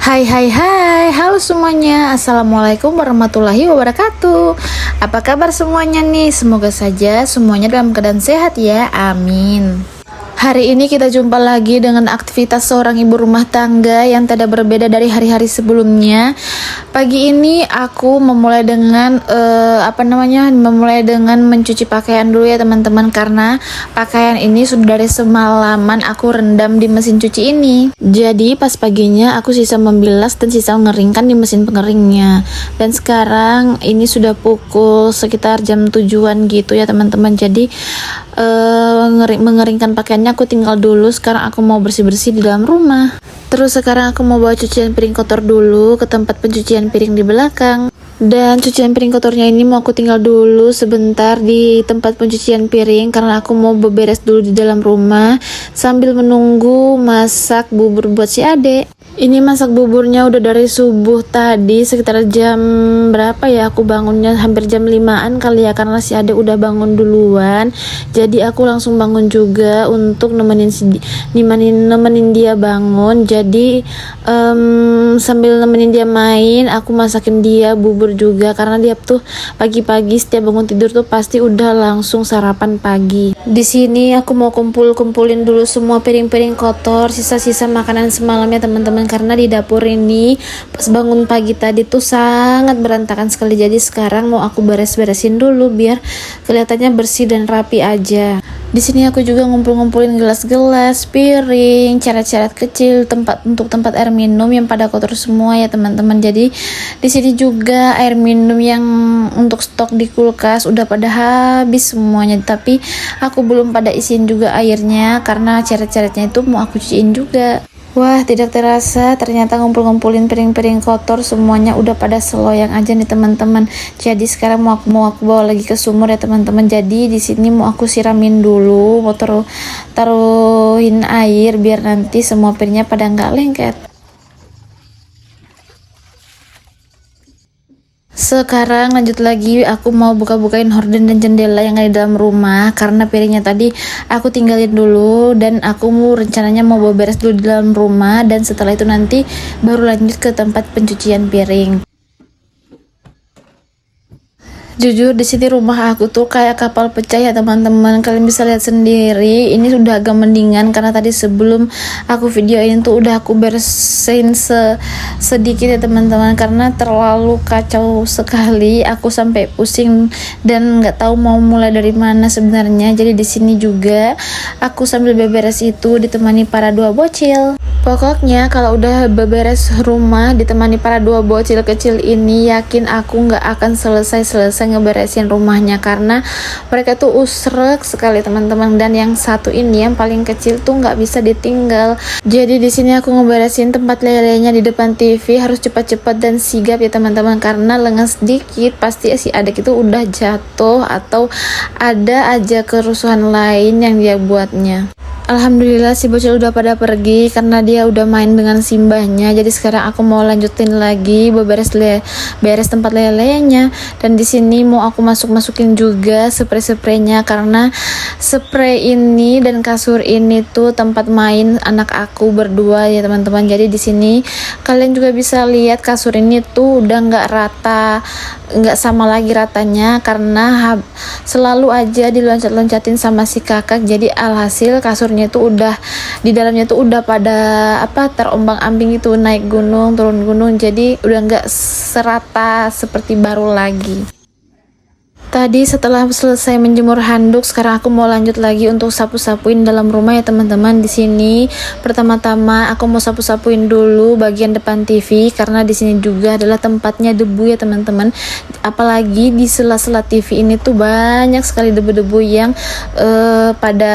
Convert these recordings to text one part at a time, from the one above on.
Hai hai hai, halo semuanya. Assalamualaikum warahmatullahi wabarakatuh. Apa kabar semuanya nih? Semoga saja semuanya dalam keadaan sehat ya, amin. Hari ini kita jumpa lagi dengan aktivitas seorang ibu rumah tangga yang tidak berbeda dari hari-hari sebelumnya. Pagi ini aku memulai dengan memulai dengan mencuci pakaian dulu ya teman-teman, karena pakaian ini sudah dari semalaman aku rendam di mesin cuci ini. Jadi pas paginya aku sisa membilas dan sisa mengeringkan di mesin pengeringnya. Dan sekarang ini sudah pukul sekitar jam 7-an gitu ya teman-teman. Jadi mengeringkan pakaiannya aku tinggal dulu. Sekarang aku mau bersih-bersih di dalam rumah. Terus sekarang aku mau bawa cucian piring kotor dulu ke tempat pencucian piring di belakang. Dan cucian piring kotornya ini mau aku tinggal dulu sebentar di tempat pencucian piring karena aku mau beberes dulu di dalam rumah sambil menunggu masak bubur buat si Ade. Ini masak buburnya udah dari subuh tadi sekitar jam berapa ya, aku bangunnya hampir jam 5-an kali ya, karena si Ade udah bangun duluan. Jadi aku langsung bangun juga untuk nemenin dia bangun. Jadi sambil nemenin dia main, aku masakin dia bubur juga karena dia tuh pagi-pagi setiap bangun tidur tuh pasti udah langsung sarapan pagi. Di sini aku mau kumpulin dulu semua piring-piring kotor, sisa-sisa makanan semalamnya teman-teman, karena di dapur ini pas bangun pagi tadi tuh sangat berantakan sekali. Jadi sekarang mau aku beres-beresin dulu biar kelihatannya bersih dan rapi aja. Di sini aku juga ngumpulin gelas-gelas, piring, ceret-ceret kecil, tempat air minum yang pada kotor semua ya teman-teman. Jadi di sini juga air minum yang untuk stok di kulkas udah pada habis semuanya, tapi aku belum pada isiin juga airnya karena ceret-ceretnya itu mau aku cuciin juga. Wah, tidak terasa ternyata ngumpulin piring-piring kotor semuanya udah pada seloyang aja nih teman-teman. Jadi sekarang mau aku bawa lagi ke sumur ya teman-teman. Jadi di sini mau aku siramin dulu, mau taruhin air biar nanti semua piringnya pada nggak lengket. Sekarang lanjut lagi, aku mau buka-bukain horden dan jendela yang ada di dalam rumah karena piringnya tadi aku tinggalin dulu, dan aku rencananya mau beres dulu di dalam rumah dan setelah itu nanti baru lanjut ke tempat pencucian piring. Jujur di sini rumah aku tuh kayak kapal pecah ya teman-teman. Kalian bisa lihat sendiri, ini sudah agak mendingan karena tadi sebelum aku videoin tuh udah aku beresin sedikit ya teman-teman, karena terlalu kacau sekali. Aku sampai pusing dan nggak tahu mau mulai dari mana sebenarnya. Jadi di sini juga aku sambil beberes itu ditemani para dua bocil. Pokoknya kalau udah beberes rumah ditemani para dua bocil kecil ini, yakin aku nggak akan selesai ngeberesin rumahnya karena mereka tuh usrek sekali teman-teman. Dan yang satu ini yang paling kecil tuh nggak bisa ditinggal. Jadi di sini aku ngeberesin tempat lelenya di depan TV, harus cepat-cepat dan sigap ya teman-teman, karena lengan sedikit pasti si adik itu udah jatuh atau ada aja kerusuhan lain yang dia buatnya. Alhamdulillah si bocil udah pada pergi karena dia udah main dengan simbahnya. Jadi sekarang aku mau lanjutin lagi beres tempat lelenya. Dan di sini mau aku masukin juga spray-spraynya karena spray ini dan kasur ini tuh tempat main anak aku berdua ya teman-teman. Jadi di sini kalian juga bisa lihat kasur ini tuh udah nggak rata, nggak sama lagi ratanya karena selalu aja diloncat-loncatin sama si kakak. Jadi alhasil kasurnya itu udah di dalamnya tuh udah pada terombang-ambing itu, naik gunung turun gunung, jadi udah nggak serata seperti baru lagi. Tadi setelah selesai menjemur handuk, sekarang aku mau lanjut lagi untuk sapu-sapuin dalam rumah ya teman-teman. Di sini pertama-tama aku mau sapu-sapuin dulu bagian depan TV karena di sini juga adalah tempatnya debu ya teman-teman. Apalagi di sela-sela TV ini tuh banyak sekali debu-debu yang pada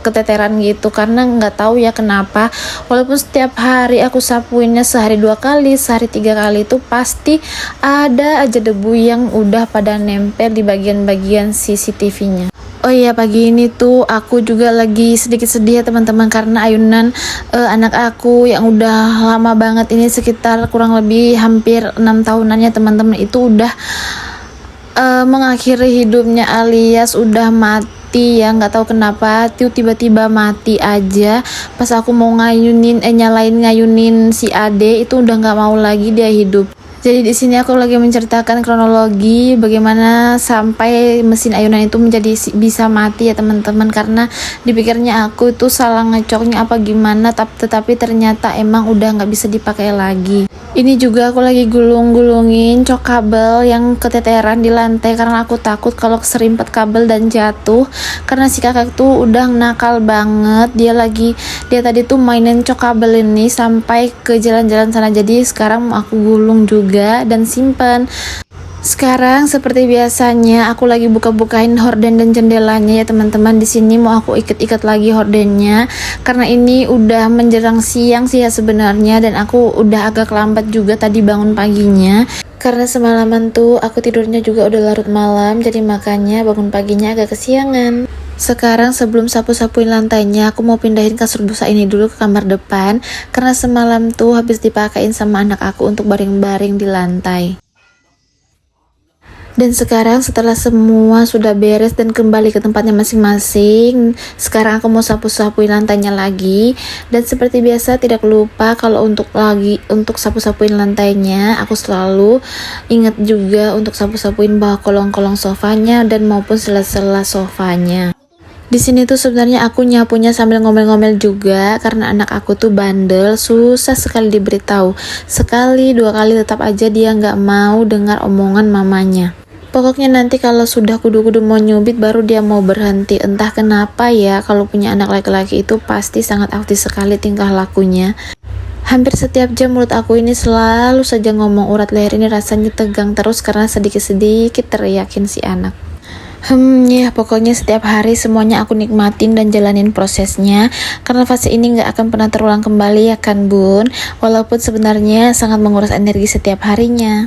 keteteran gitu, karena nggak tahu ya kenapa walaupun setiap hari aku sapuinnya sehari 2 kali, sehari 3 kali itu pasti ada aja debu yang udah pada nempel di bagian-bagian CCTV-nya. Oh iya, pagi ini tuh aku juga lagi sedikit sedih ya teman-teman karena ayunan anak aku yang udah lama banget ini, sekitar kurang lebih hampir 6 tahunannya teman-teman, itu udah mengakhiri hidupnya alias udah mati mati ya, nggak tahu kenapa tuh tiba-tiba mati aja. Pas aku mau ngayunin si Ade itu udah nggak mau lagi dia hidup. Jadi di sini aku lagi menceritakan kronologi bagaimana sampai mesin ayunan itu bisa mati ya teman-teman, karena dipikirnya aku itu salah ngecoknya apa gimana, tetapi ternyata emang udah nggak bisa dipakai lagi. Ini juga aku lagi gulung-gulungin cok kabel yang keteteran di lantai karena aku takut kalau keserimpet kabel dan jatuh, karena si kakak tuh udah nakal banget. Dia tadi tuh mainin cok kabel ini sampai ke jalan-jalan sana, jadi sekarang mau aku gulung juga dan simpen. Sekarang seperti biasanya aku lagi buka-bukain horden dan jendelanya ya teman-teman. Di sini mau aku ikat-ikat lagi hordennya karena ini udah menjelang siang sih ya sebenarnya, dan aku udah agak lambat juga tadi bangun paginya. Karena semalaman tuh aku tidurnya juga udah larut malam, jadi makanya bangun paginya agak kesiangan. Sekarang sebelum sapu-sapuin lantainya, aku mau pindahin kasur busa ini dulu ke kamar depan karena semalam tuh habis dipakein sama anak aku untuk baring-baring di lantai. Dan sekarang setelah semua sudah beres dan kembali ke tempatnya masing-masing, sekarang aku mau sapu-sapuin lantainya lagi. Dan seperti biasa tidak lupa kalau untuk sapu-sapuin lantainya, aku selalu ingat juga untuk sapu-sapuin bawah kolong-kolong sofanya dan maupun sela-sela sofanya. Di sini tuh sebenarnya aku nyapunya sambil ngomel-ngomel juga karena anak aku tuh bandel, susah sekali diberitahu. Sekali dua kali tetap aja dia nggak mau dengar omongan mamanya. Pokoknya nanti kalau sudah kudu-kudu mau nyubit baru dia mau berhenti. Entah kenapa ya, kalau punya anak laki-laki itu pasti sangat aktif sekali tingkah lakunya. Hampir setiap jam mulut aku ini selalu saja ngomong, urat leher ini rasanya tegang terus karena sedikit-sedikit teriakin si anak. Ya pokoknya setiap hari semuanya aku nikmatin dan jalanin prosesnya, karena fase ini gak akan pernah terulang kembali ya kan bun, walaupun sebenarnya sangat menguras energi setiap harinya.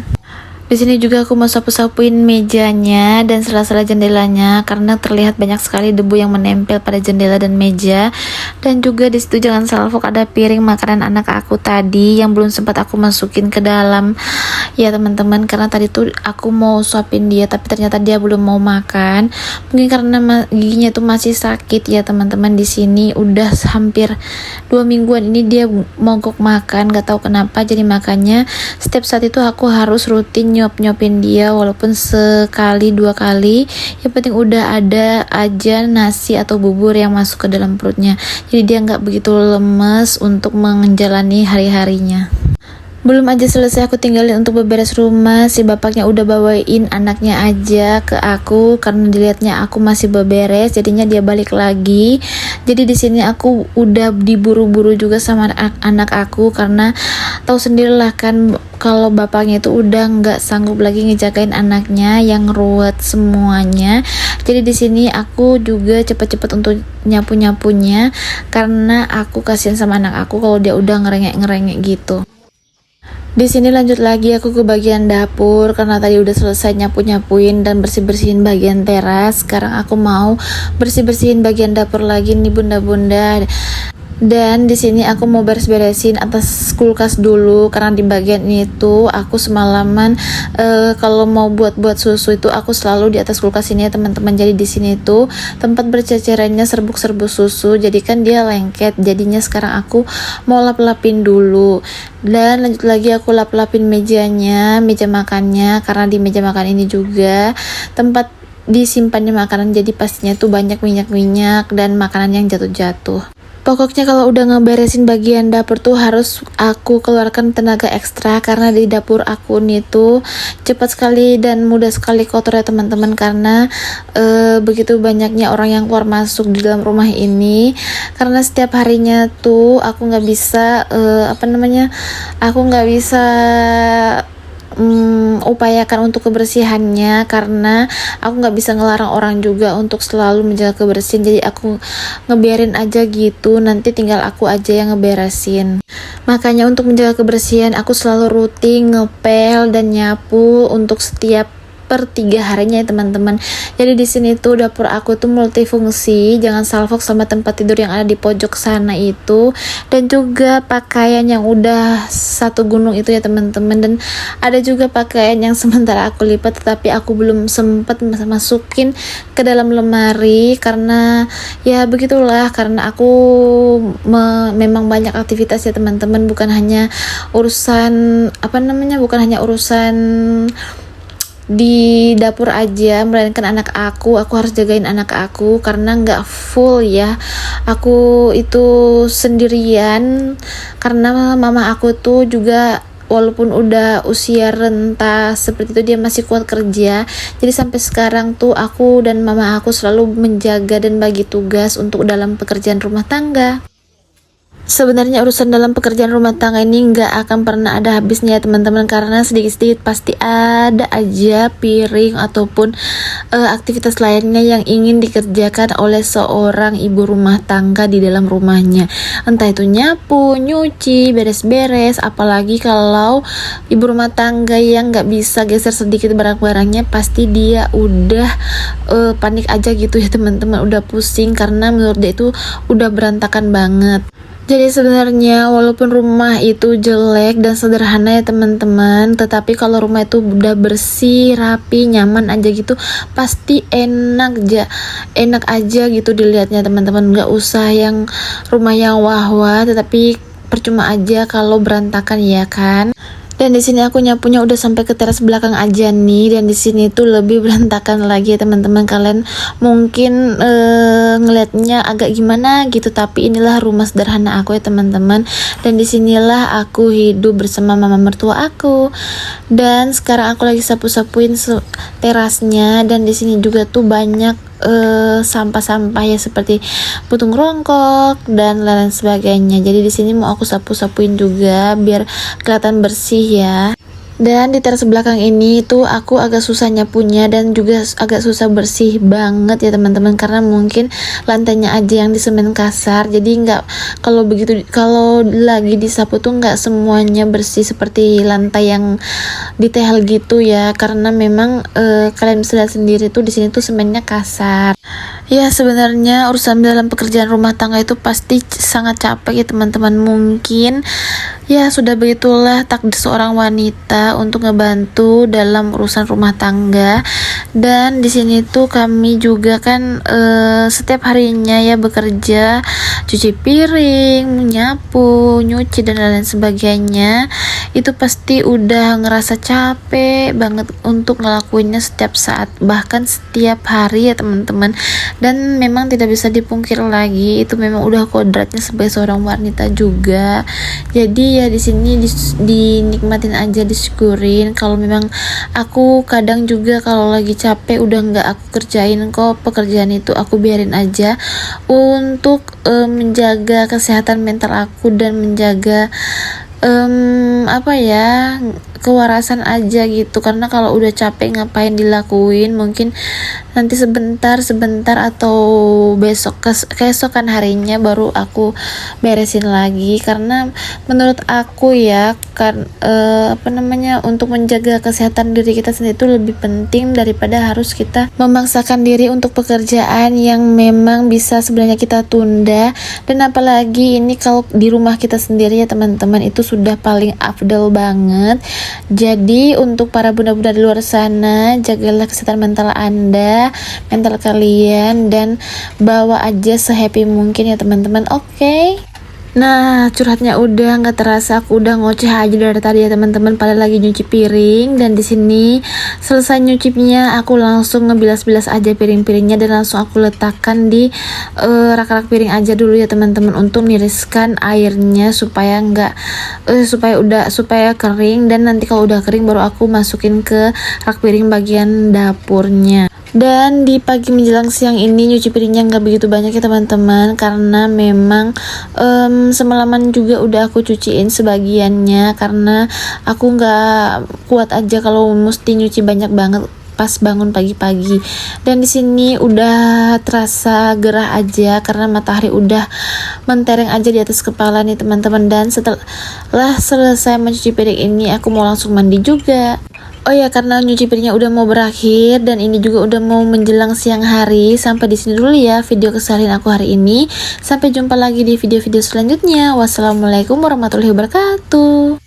Di sini juga aku mau sapu-sapuin mejanya dan sela-sela jendelanya karena terlihat banyak sekali debu yang menempel pada jendela dan meja. Dan juga di situ jangan salfok ada piring makanan anak aku tadi yang belum sempat aku masukin ke dalam ya teman-teman, karena tadi tuh aku mau suapin dia tapi ternyata dia belum mau makan. Mungkin karena giginya tuh masih sakit ya teman-teman. Di sini udah hampir 2 mingguan ini dia mogok makan, gak tahu kenapa. Jadi makanya setiap saat itu aku harus rutin nyopin dia, walaupun sekali dua kali, yang penting udah ada aja nasi atau bubur yang masuk ke dalam perutnya, jadi dia nggak begitu lemes untuk menjalani hari-harinya. Belum aja selesai aku tinggalin untuk beberes rumah, si bapaknya udah bawain anaknya aja ke aku karena dilihatnya aku masih beberes, jadinya dia balik lagi. Jadi di sini aku udah diburu-buru juga sama anak aku karena tahu sendirilah kan kalau bapaknya itu udah nggak sanggup lagi ngejagain anaknya yang ruwet semuanya. Jadi di sini aku juga cepet-cepet untuk nyapu-nyapunya karena aku kasihan sama anak aku kalau dia udah ngerengek-ngerengek gitu. Di sini lanjut lagi aku ke bagian dapur karena tadi udah selesai nyapu-nyapuin dan bersih-bersihin bagian teras. Sekarang aku mau bersih-bersihin bagian dapur lagi nih bunda-bunda. Dan di sini aku mau beres-beresin atas kulkas dulu karena di bagian itu aku semalaman kalau mau buat susu itu aku selalu di atas kulkas ini ya teman-teman. Jadi di sini tuh tempat bercecerannya serbuk-serbuk susu, jadi kan dia lengket. Jadinya sekarang aku mau lap-lapin dulu. Dan lanjut lagi aku lap-lapin mejanya, meja makannya, karena di meja makan ini juga tempat disimpannya makanan, jadi pastinya tuh banyak minyak-minyak dan makanan yang jatuh-jatuh. Pokoknya kalau udah ngeberesin bagian dapur tuh harus aku keluarkan tenaga ekstra karena di dapur aku nih tuh cepat sekali dan mudah sekali kotor ya teman-teman, karena begitu banyaknya orang yang keluar masuk di dalam rumah ini. Karena setiap harinya tuh aku nggak bisa aku nggak bisa upayakan untuk kebersihannya karena aku nggak bisa ngelarang orang juga untuk selalu menjaga kebersihan. Jadi aku ngebiarin aja gitu, nanti tinggal aku aja yang ngeberesin. Makanya untuk menjaga kebersihan aku selalu rutin ngepel dan nyapu untuk setiap 1/3 harinya ya teman-teman. Jadi di sini tuh dapur aku tuh multifungsi, jangan salfok sama tempat tidur yang ada di pojok sana itu, dan juga pakaian yang udah satu gunung itu ya teman-teman. Dan ada juga pakaian yang sementara aku lipat tetapi aku belum sempat masukin ke dalam lemari karena ya begitulah, karena aku memang banyak aktivitas ya teman-teman, bukan hanya urusan bukan hanya urusan di dapur aja, melainkan anak aku harus jagain anak aku karena nggak full ya, aku itu sendirian karena mama aku tuh juga walaupun udah usia renta seperti itu dia masih kuat kerja. Jadi sampai sekarang tuh aku dan mama aku selalu menjaga dan bagi tugas untuk dalam pekerjaan rumah tangga. Sebenarnya urusan dalam pekerjaan rumah tangga ini nggak akan pernah ada habisnya ya teman-teman, karena sedikit-sedikit pasti ada aja piring ataupun aktivitas lainnya yang ingin dikerjakan oleh seorang ibu rumah tangga di dalam rumahnya. Entah itu nyapu, nyuci, beres-beres, apalagi kalau ibu rumah tangga yang nggak bisa geser sedikit barang-barangnya pasti dia udah panik aja gitu ya teman-teman, udah pusing karena menurut dia itu udah berantakan banget. Jadi sebenarnya walaupun rumah itu jelek dan sederhana ya teman-teman, tetapi kalau rumah itu udah bersih, rapi, nyaman aja gitu, pasti enak aja gitu dilihatnya teman-teman. Nggak usah yang rumah yang wah-wah, tetapi percuma aja kalau berantakan ya kan. Dan di sini aku nyapunya udah sampai ke teras belakang aja nih, dan di sini tuh lebih berantakan lagi ya teman-teman. Kalian mungkin ngelihatnya agak gimana gitu, tapi inilah rumah sederhana aku ya teman-teman. Dan disinilah aku hidup bersama mama mertua aku. Dan sekarang aku lagi sapu-sapuin terasnya, dan di sini juga tuh banyak sampah-sampah ya seperti putung rongkok dan lain sebagainya. Jadi di sini mau aku sapu-sapuin juga biar kelihatan bersih ya. Dan di teras belakang ini tuh aku agak susah nyapunya dan juga agak susah bersih banget ya teman-teman, karena mungkin lantainya aja yang disemen kasar. Jadi kalau lagi disapu tuh nggak semuanya bersih seperti lantai yang detail gitu ya, karena memang kalian bisa lihat sendiri tuh di sini tuh semennya kasar. Ya sebenarnya urusan dalam pekerjaan rumah tangga itu pasti sangat capek ya teman-teman. Mungkin ya sudah begitulah takdir seorang wanita untuk ngebantu dalam urusan rumah tangga. Dan di sini tuh kami juga kan setiap harinya ya bekerja, cuci piring, nyapu, nyuci dan lain sebagainya. Itu pasti udah ngerasa capek banget untuk ngelakuinnya setiap saat, bahkan setiap hari ya teman-teman. Dan memang tidak bisa dipungkir lagi, itu memang udah kodratnya sebagai seorang wanita juga. Jadi ya di sini dinikmatin aja, disyukurin. Kalau memang aku kadang juga kalau lagi capek udah nggak aku kerjain kok pekerjaan itu, aku biarin aja untuk menjaga kesehatan mental aku dan menjaga kewarasan aja gitu. Karena kalau udah capek ngapain dilakuin, mungkin nanti sebentar atau keesokan harinya baru aku beresin lagi. Karena menurut aku ya kan untuk menjaga kesehatan diri kita sendiri itu lebih penting daripada harus kita memaksakan diri untuk pekerjaan yang memang bisa sebenarnya kita tunda. Dan apalagi ini kalau di rumah kita sendiri ya teman-teman, itu sudah paling afdal banget. Jadi untuk para bunda-bunda di luar sana, jagalah kesehatan mental Anda, mental kalian, dan bawa aja sehappy mungkin ya teman-teman. Oke? Nah, curhatnya udah nggak terasa, aku udah ngoceh aja dari tadi ya teman-teman, pada lagi nyuci piring. Dan di sini selesai nyucinya, aku langsung ngebilas-bilas aja piring-piringnya dan langsung aku letakkan di rak-rak piring aja dulu ya teman-teman, untuk niriskan airnya supaya supaya kering. Dan nanti kalau udah kering baru aku masukin ke rak piring bagian dapurnya. Dan di pagi menjelang siang ini nyuci piringnya nggak begitu banyak ya teman-teman, karena memang semalaman juga udah aku cuciin sebagiannya, karena aku nggak kuat aja kalau mesti nyuci banyak banget pas bangun pagi-pagi. Dan di sini udah terasa gerah aja karena matahari udah mentereng aja di atas kepala nih teman-teman. Dan setelah selesai mencuci piring ini, aku mau langsung mandi juga. Oh ya, karena nyuci piringnya udah mau berakhir dan ini juga udah mau menjelang siang hari, sampai di sini dulu ya video keseharian aku hari ini. Sampai jumpa lagi di video-video selanjutnya. Wassalamualaikum warahmatullahi wabarakatuh.